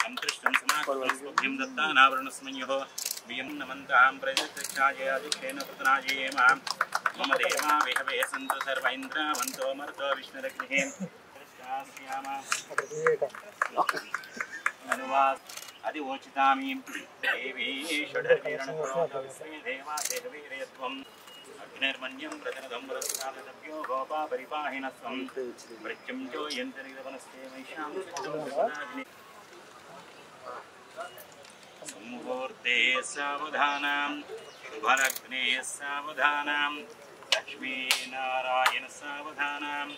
संतृष्टं समाकुलं दत्तानावरणस्मयोः वियं नमन्तां प्रजक्षाजयादिक्षेण प्रतनाजयेम मम देवा विहवे सन्तु सर्व इन्द्रावन्तो मरुतो विष्णुरग्निः अनुवाद अधिवोचितामि देवी षडर्वीरणपुरोधविश्वे देवा देहवीर्यत्वम् अग्निर्मन्यं प्रजनदं वरस्तादभ्यो गोपा परिपाहिनस्वं मृत्युञ्जो यन्तरिदवनस्ते महिषां मुहूर्ते सावधानां शुभलग्ने सावधानां लक्ष्मीनारायण सावधानां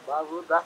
बाबू दा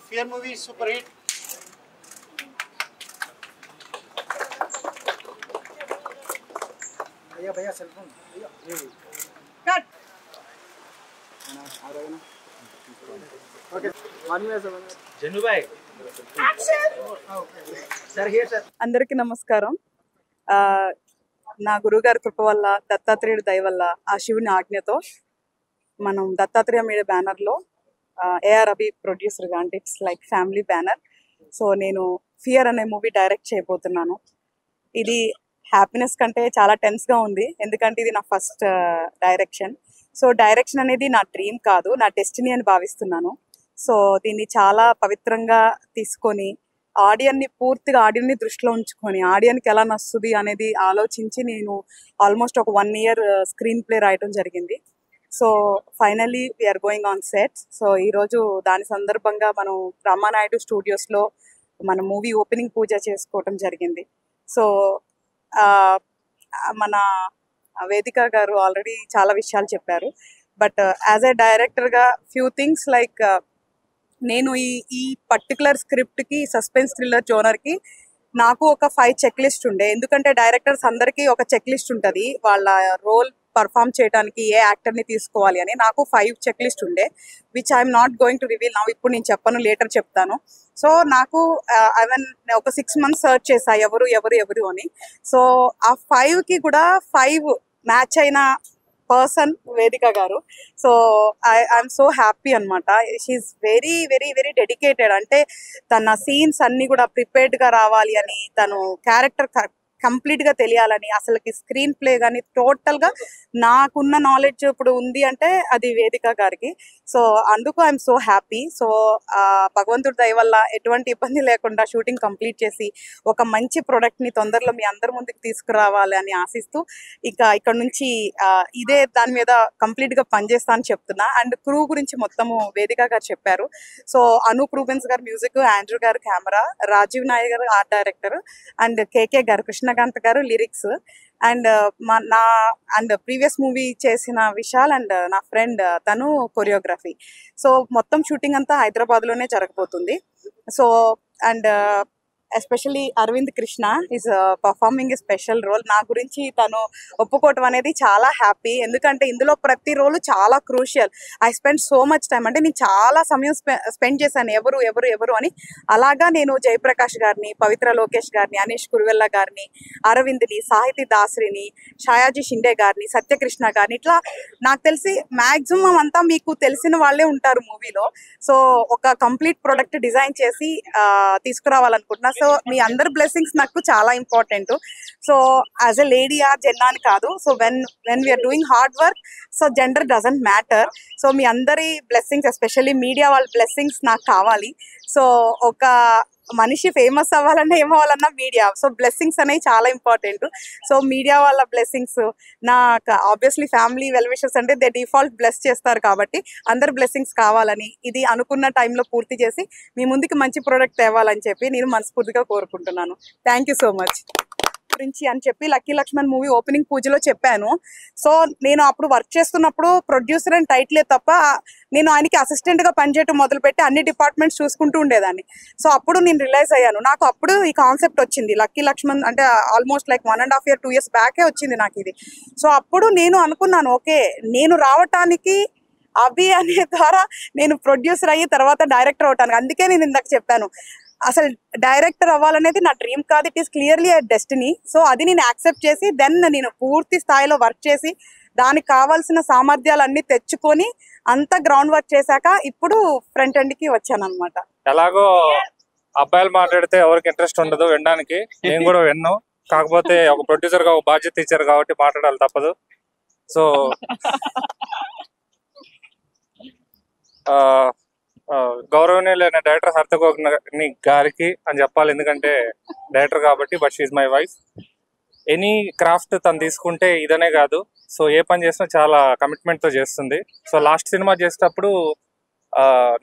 Fear movie is super hit. भैया भैया सेल फोन भैया कट ओके वन में सब जन्नू भाई सर हियर सर అందరికీ నమస్కారం. నా గురుగారి కృప వల్ల దత్తాత్రేయుడి దయ వల్ల ఆ శివుని ఆజ్ఞతో మనం దత్తాత్రేయ మీడియా బ్యానర్లో ఏఆర్ రవి ప్రొడ్యూసర్గా అంటే it's like family banner. So నేను ఫియర్ అనే మూవీ డైరెక్ట్ చేయబోతున్నాను. ఇది హ్యాపీనెస్ కంటే చాలా టెన్స్గా ఉంది, ఎందుకంటే ఇది నా ఫస్ట్ డైరెక్షన్. సో డైరెక్షన్ అనేది నా డ్రీమ్ కాదు, నా డెస్టినీ అని భావిస్తున్నాను. సో దీన్ని చాలా పవిత్రంగా తీసుకొని పూర్తిగా ఆడియన్ని దృష్టిలో ఉంచుకొని ఆడియన్కి ఎలా నచ్చుతుంది అనేది ఆలోచించి నేను ఆల్మోస్ట్ ఒక 1 year స్క్రీన్ ప్లే రాయటం జరిగింది. So finally we're going on sets. So ఈరోజు దాని సందర్భంగా మనం రామానాయుడు స్టూడియోస్లో మన మూవీ ఓపెనింగ్ పూజ చేసుకోవటం జరిగింది. సో మన వేదిక గారు ఆల్రెడీ చాలా విషయాలు చెప్పారు. బట్ యాజ్ ఎ డైరెక్టర్గా ఫ్యూ థింగ్స్ లైక్ నేను ఈ పర్టికులర్ స్క్రిప్ట్కి సస్పెన్స్ థ్రిల్లర్ జోనర్కి నాకు ఒక 5 చెక్ లిస్ట్ ఉండే. ఎందుకంటే డైరెక్టర్స్ అందరికీ ఒక చెక్ లిస్ట్ ఉంటుంది వాళ్ళ రోల్ పర్ఫామ్ చేయడానికి ఏ యాక్టర్ని తీసుకోవాలి అని. నాకు 5 చెక్ లిస్ట్ ఉండే, which I'm not going to reveal now. ఇప్పుడు నేను చెప్పను, లేటర్ చెప్తాను. సో నాకు ఒక 6 months సర్చ్ చేశా ఎవరు అని. సో ఆ 5కి కూడా 5 మ్యాచ్ అయిన పర్సన్ వేదిక గారు. సో ఐఎమ్ సో హ్యాపీ అనమాట. She's very very very dedicated. అంటే తన సీన్స్ అన్ని కూడా ప్రిపేర్డ్గా రావాలి అని, తను క్యారెక్టర్ కంప్లీట్గా తెలియాలని, అసలుకి స్క్రీన్ ప్లే కానీ టోటల్గా నాకున్న నాలెడ్జ్ ఇప్పుడు ఉంది అంటే అది వేదిక గారికి. సో అందుకు ఐఎమ్ సో హ్యాపీ. సో భగవంతుడి దయ వల్ల ఎటువంటి ఇబ్బంది లేకుండా షూటింగ్ కంప్లీట్ చేసి ఒక మంచి ప్రోడక్ట్ని తొందరలో మీ అందరి ముందుకు తీసుకురావాలి అని ఆశిస్తూ ఇక్కడ నుంచి ఇదే దాని మీద కంప్లీట్గా పనిచేస్తా అని చెప్తున్నా. అండ్ క్రూ గురించి మొత్తము వేదిక గారు చెప్పారు. సో అనూప్ రూబెన్స్ గారు మ్యూజిక్, ఆండ్రూ గారు కెమెరా, రాజీవ్ నాయక్ గారు ఆర్ట్ డైరెక్టర్, అండ్ కేకే గారు కృష్ణకాంత్ గారు లిరిక్స్. అండ్ నా అండ్ ప్రీవియస్ మూవీ చేసిన విశాల్ అండ్ నా ఫ్రెండ్ తను కొరియోగ్రఫీ. సో మొత్తం షూటింగ్ అంతా హైదరాబాద్లోనే జరగబోతుంది. So and especially Aravind Krishna is performing a special role. నా గురించి తను ఒప్పుకోవటం అనేది చాలా హ్యాపీ, ఎందుకంటే ఇందులో ప్రతి రోలు చాలా crucial. I spend so much time, అంటే నేను చాలా సమయం స్పెండ్ చేశాను ఎవరు ఎవరు ఎవరు అని. అలాగా నేను జయప్రకాష్ గారిని, పవిత్ర లోకేష్ గారిని, అనీష్ కురువెల్ల గారిని, అరవింద్ని, సాహితీ దాసరిని, షాయాజీ షిండే గారిని, సత్యకృష్ణ గారిని, ఇట్లా నాకు తెలిసి మ్యాక్సిమం అంతా మీకు తెలిసిన వాళ్ళే ఉంటారు మూవీలో. సో ఒక కంప్లీట్ ప్రొడక్ట్ డిజైన్ చేసి తీసుకురావాలనుకుంటున్నా. సో మీ అందరి బ్లెస్సింగ్స్ నాకు చాలా important. So as a lady or gender అని కాదు, so when we are doing hard work, so gender doesn't matter. So మీ అందరి బ్లెస్సింగ్స్, ఎస్పెషల్లీ మీడియా వాళ్ళ బ్లెస్సింగ్స్ నాకు కావాలి. సో ఒక మనిషి ఫేమస్ అవ్వాలన్నా ఏమవ్వాలన్నా మీడియా, సో బ్లెస్సింగ్స్ అనేవి చాలా ఇంపార్టెంట్. సో మీడియా వాళ్ళ బ్లెస్సింగ్స్, నాకు ఆబ్వియస్లీ ఫ్యామిలీ వెల్ విషెస్ అంటే దే డిఫాల్ట్ బ్లెస్ చేస్తారు, కాబట్టి అందరు బ్లెస్సింగ్స్ కావాలని, ఇది అనుకున్న టైంలో పూర్తి చేసి మీ ముందుకు మంచి ప్రోడక్ట్ తేవాలని చెప్పి నేను మనస్ఫూర్తిగా కోరుకుంటున్నాను. Thank you so much. గురించి అని చెప్పి లక్కీ లక్ష్మణ్ మూవీ ఓపెనింగ్ పూజలో చెప్పాను. సో నేను అప్పుడు వర్క్ చేస్తున్నప్పుడు ప్రొడ్యూసర్ అని టైటిలే తప్ప నేను ఆయనకి అసిస్టెంట్గా పనిచేయటం మొదలుపెట్టి అన్ని డిపార్ట్మెంట్స్ చూసుకుంటూ ఉండేదాన్ని. సో అప్పుడు నేను రిలైజ్ అయ్యాను, నాకు అప్పుడు ఈ కాన్సెప్ట్ వచ్చింది. లక్కీ లక్ష్మణ్ అంటే ఆల్మోస్ట్ లైక్ 1.5 year 2 years బ్యాకే వచ్చింది నాకు ఇది. సో అప్పుడు నేను అనుకున్నాను, ఓకే నేను రావటానికి అభి అనే ద్వారా నేను ప్రొడ్యూసర్ అయ్యి తర్వాత డైరెక్టర్ అవటానికి. అందుకే నేను ఇందాక చెప్పాను, అసలు డైరెక్టర్ అవ్వాలనేది నా డ్రీమ్ కాదు, it is clearly a destiny. So అది నేను యాక్సెప్ట్ చేసి దెన్ నేను పూర్తి స్థాయిలో వర్క్ చేసి దానికి కావాల్సిన సామర్థ్యాలన్నీ తెచ్చుకొని అంతా గ్రౌండ్ వర్క్ చేశాక ఇప్పుడు ఫ్రంట్ ఎండ్ కి వచ్చాను అనమాట. ఎలాగో అబ్బాయిలు మాట్లాడితే ఎవరికి ఇంట్రెస్ట్ ఉండదు వినడానికి, నేను కూడా విన్ను. కాకపోతే ఒక ప్రొడ్యూసర్ గా ఒక బాధ్యత ఇచ్చారు కాబట్టి మాట్లాడాలి తప్పదు. సో గౌరవనీయులైన డైరెక్టర్ హరితగోగ్ని గారికి అని చెప్పాలి, ఎందుకంటే డైరెక్టర్ కాబట్టి. But she's my wife. Any craft తను తీసుకుంటే ఇదనే కాదు, సో ఏ పని చేసినా చాలా కమిట్మెంట్తో చేస్తుంది. సో లాస్ట్ సినిమా చేసేటప్పుడు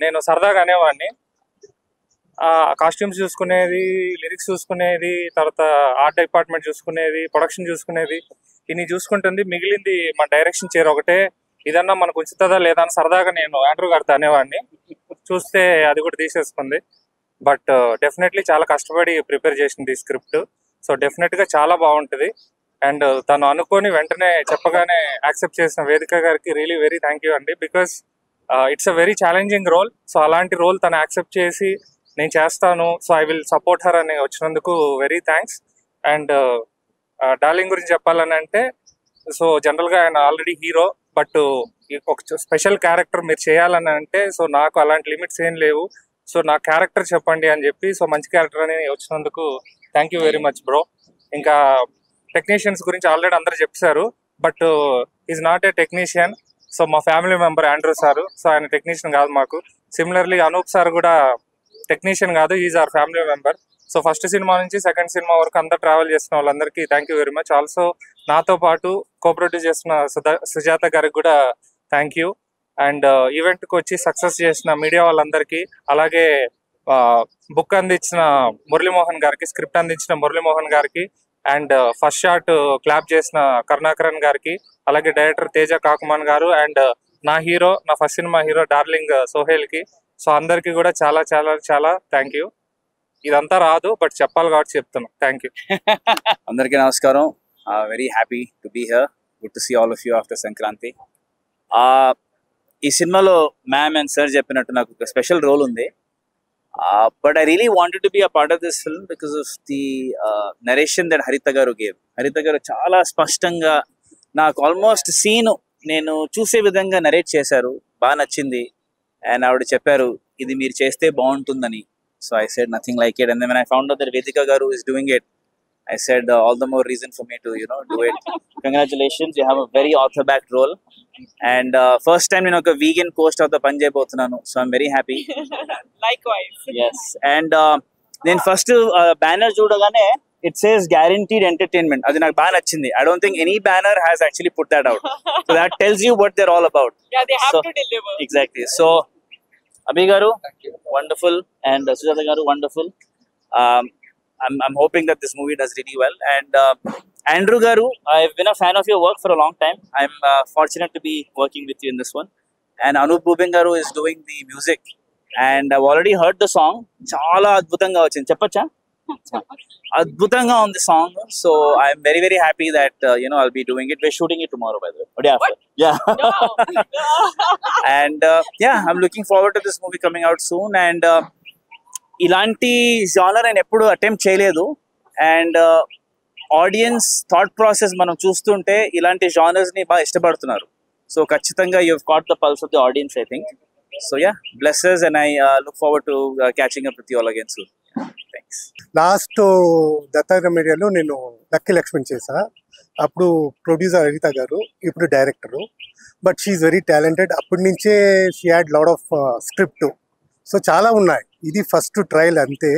నేను సరదాగా అనేవాడిని, కాస్ట్యూమ్స్ చూసుకునేది, లిరిక్స్ చూసుకునేది, తర్వాత ఆర్ట్ డిపార్ట్మెంట్ చూసుకునేది, ప్రొడక్షన్ చూసుకునేది, ఇన్ని చూసుకుంటుంది, మిగిలింది మన డైరెక్షన్ చైర్ ఒకటే, ఇదన్నా మనకు ఉచితదా లేదా అని సరదాగా నేను ఆండ్రూ గారితో అనేవాడిని. చూస్తే అది కూడా తీసేసుకుంది. బట్ డెఫినెట్లీ చాలా కష్టపడి ప్రిపేర్ చేసింది ఈ స్క్రిప్ట్. సో డెఫినెట్గా చాలా బాగుంటుంది. అండ్ తను అనుకొని వెంటనే చెప్పగానే యాక్సెప్ట్ చేసిన వేదిక గారికి రియలీ వెరీ థ్యాంక్ యూ అండి. Because it's a very challenging role. So అలాంటి రోల్ తను యాక్సెప్ట్ చేసి నేను చేస్తాను, so I will support her అని వచ్చినందుకు వెరీ థ్యాంక్స్. అండ్ డార్లింగ్ గురించి చెప్పాలని అంటే, సో జనరల్గా ఆయన ఆల్రెడీ హీరో, బట్ ఒక స్పెషల్ క్యారెక్టర్ మీరు చేయాలని అంటే, సో నాకు అలాంటి లిమిట్స్ ఏం లేవు, సో నా క్యారెక్టర్ చెప్పండి అని చెప్పి, సో మంచి క్యారెక్టర్ అని వచ్చినందుకు thank you very much bro. ఇంకా టెక్నీషియన్స్ గురించి ఆల్రెడీ అందరూ చెప్పారు, but is not a technician. So మా family member Andrew sir, so ఆయన టెక్నీషియన్ కాదు మాకు. సిమిలర్లీ అనూప్ సార్ కూడా టెక్నీషియన్ కాదు, is our family member. So first cinema నుంచి సెకండ్ సినిమా వరకు అందరు ట్రావెల్ చేస్తున్న వాళ్ళందరికీ thank you very much. Also నాతో పాటు కో-ప్రొడ్యూస్ చేసిన సుజాత గారికి కూడా థ్యాంక్ యూ. అండ్ ఈవెంట్కి వచ్చి సక్సెస్ చేసిన మీడియా వాళ్ళందరికీ, అలాగే బుక్ అందించిన మురళీమోహన్ గారికి, స్క్రిప్ట్ అందించిన మురళీమోహన్ గారికి, అండ్ ఫస్ట్ షాట్ క్లాప్ చేసిన కరుణాకరన్ గారికి, అలాగే డైరెక్టర్ తేజ కాకుమాన్ గారు, అండ్ నా హీరో, నా ఫస్ట్ సినిమా హీరో డార్లింగ్ సోహెల్కి. సో అందరికీ కూడా చాలా చాలా చాలా థ్యాంక్ యూ. ఇదంతా రాదు, బట్ చెప్పాలి కాబట్టి చెప్తున్నాను. Thank you. అందరికీ నమస్కారం. Very happy to be here. Good to see all of you after Sankranti. ఈ సినిమాలో మ్యామ్ అండ్ సార్ చెప్పినట్టు నాకు ఒక స్పెషల్ రోల్ ఉంది. But I really wanted to be a part of this film because of the narration that Haritha గారు gave. హరిత గారు చాలా స్పష్టంగా నాకు ఆల్మోస్ట్ సీన్ నేను చూసే విధంగా నరేట్ చేశారు. బాగా నచ్చింది. అండ్ ఆవిడ చెప్పారు ఇది మీరు చేస్తే బాగుంటుందని. So I said nothing like it, and then when I found out that Vedika Garu is doing it, I said all the more reason for me to do it. Congratulations, you have a very author-backed role, and first time a vegan co-star the Punjab bothunanu, so I'm very happy. Likewise. Yes, and then first banner chudagane it says guaranteed entertainment. Adi నాకు బాగా నచ్చింది. I don't think any banner has actually put that out, so that tells you what they're all about. Yeah, they have to deliver. Exactly. So Abhi garu, wonderful, and Sujata garu, wonderful. I'm hoping that this movie does really well, and Andrew Garu, I've been a fan of your work for a long time. I'm fortunate to be working with you in this one. And Anup Bubin Garu is doing the music. And I've already heard the song. Chala adbhutanga vachindi. Cheppacha? Adbhutanga on the song. So I'm very, very happy that, I'll be doing it. We're shooting it tomorrow, by the way. What? Yeah. No. And I'm looking forward to this movie coming out soon. And ilanti genre నేను ఎప్పుడు attempt చేయలేదు. And audience thought process మనం చూస్తుంటే ఇలాంటి genres ని బాగా ఇష్టపడుతున్నారు. So ఖచ్చితంగా you have caught the pulse of the audience I think. So blesses and I look forward to catching up with you all again soon. Thanks. Last Dattatreya మీడియాలో నేను lucky Laxman చేసా. అప్పుడు ప్రొడ్యూసర్ హరిత గారు, ఇప్పుడు director. But she's very talented. అప్పటి నుంచే she had lot of script. So చాలా ఉన్నాయి. ఇది ఫస్ట్ ట్రయల్ అంతే,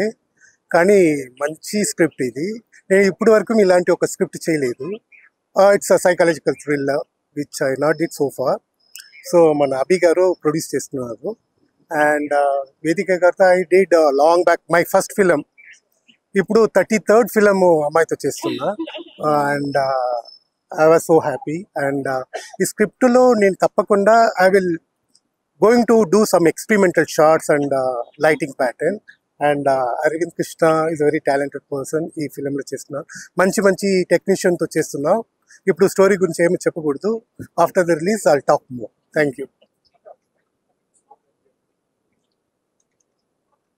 కానీ మంచి స్క్రిప్ట్ ఇది. నేను ఇప్పటి వరకు ఇలాంటి ఒక స్క్రిప్ట్ చేయలేదు. It's a psychological thriller which I not did so far. So మన అభి గారు ప్రొడ్యూస్ చేస్తున్నారు. అండ్ వేదిక గారితో I did long back my first film. ఇప్పుడు 33rd ఫిలిం అమ్మాయితో చేస్తున్నా. And I was so happy. And ఈ స్క్రిప్ట్లో నేను తప్పకుండా I will going to do some experimental shots and lighting pattern. And Arvind Krishna is a very talented person. ఈ ఫిలింలో చేస్తున్నా. మంచి టెక్నీషియన్తో చేస్తున్నా. ఇప్పుడు స్టోరీ గురించి ఏమి చెప్పకూడదు. After the release I'll talk more. Thank you.